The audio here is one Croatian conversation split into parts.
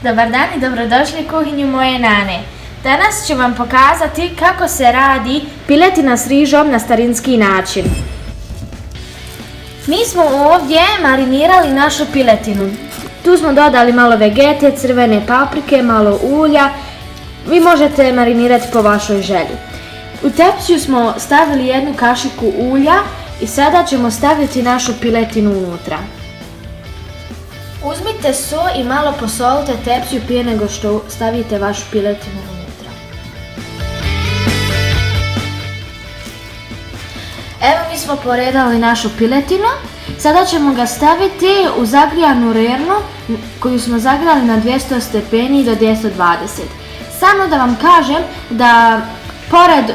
Dobar dan i dobrodošli u kuhinju moje nane. Danas ću vam pokazati kako se radi piletina s rižom na starinski način. Mi smo ovdje marinirali našu piletinu. Tu smo dodali malo vegete, crvene paprike, malo ulja. Vi možete marinirati po vašoj želji. U tepsiju smo stavili jednu kašiku ulja i sada ćemo staviti našu piletinu unutra. Uzmite so i malo posolite tepsiju prije nego što stavite vašu piletinu unutra. Evo mi smo poredali našu piletinu. Sada ćemo ga staviti u zagrijanu rernu koju smo zagrijali na 200 stepeni do 220. Samo da vam kažem da pored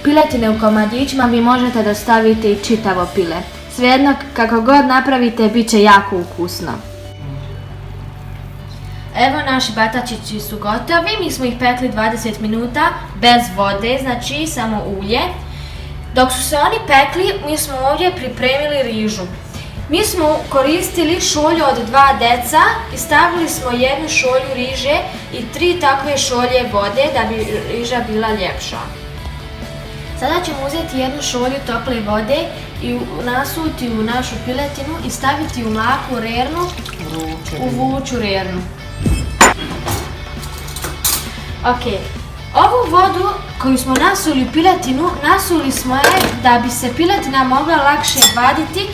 piletine u komadićima vi možete da stavite i čitavo pile. Svejedno kako god napravite bit će jako ukusno. Evo naši batačići su gotovi, mi smo ih pekli 20 minuta bez vode, znači samo ulje. Dok su se oni pekli, mi smo ovdje pripremili rižu. Mi smo koristili šolju od 2 deca i stavili smo jednu šolju riže i 3 takve šolje vode da bi riža bila ljepša. Sada ćemo uzeti jednu šolju tople vode i nasuti u našu piletinu i staviti u mlaku rernu, u vruću rernu. Ok, ovu vodu koju smo nasuli u piletinu, nasuli smo je da bi se piletina mogla lakše vaditi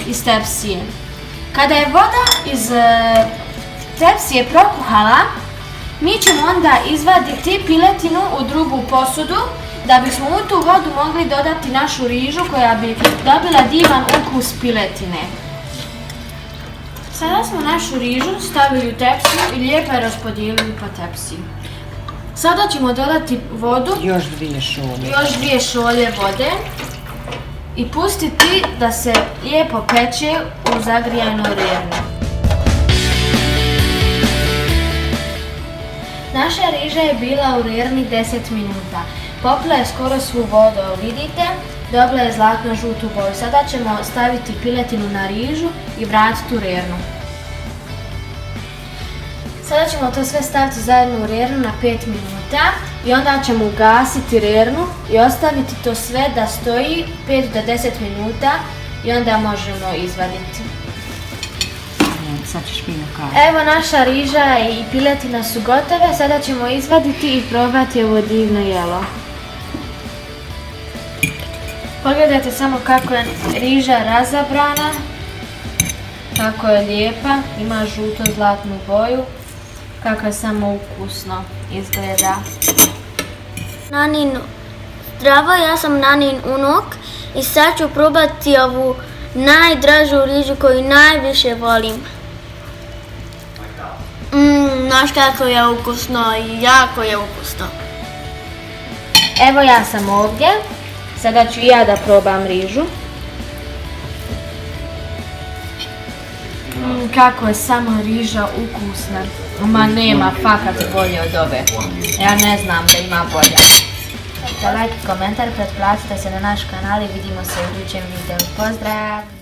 iz tepsije. Kada je voda iz tepsije prokuhala, mi ćemo onda izvaditi piletinu u drugu posudu da bismo u tu vodu mogli dodati našu rižu koja bi dobila divan ukus piletine. Sada smo našu rižu stavili u tepsiju i lijepo je raspodijelili po tepsiji. Sada ćemo dodati vodu, još 2 šolje vode i pustiti da se lijepo peče u zagrijanu rernu. Naša riža je bila u rerni 10 minuta. Popila je skoro svu vodu, vidite, dobila je zlatno žutu boju. Sada ćemo staviti piletinu na rižu i vratiti u rernu. Sada ćemo to sve staviti zajedno u rernu na 5 minuta i onda ćemo ugasiti rernu i ostaviti to sve da stoji 5 do 10 minuta i onda možemo izvaditi. Sad ćeš fino kazati. Evo naša riža i piletina su gotove, sada ćemo izvaditi i probati ovo divno jelo. Pogledajte samo kako je riža razabrana, kako je lijepa, ima žuto zlatnu boju, kako je samo ukusno izgleda. Nanin, zdravo, ja sam Nanin unuk i sad ću probati ovu najdražu rižu koju najviše volim. Znaš kako je ukusno i jako je ukusno. Evo ja sam ovdje, sada ću i ja da probam rižu. Kako je samo riža ukusna. Ma nema fakat bolje od ove. Ja ne znam da ima bolje. Like i komentar, pretplatite se na naš kanal i vidimo se u idućem videu. Pozdrav!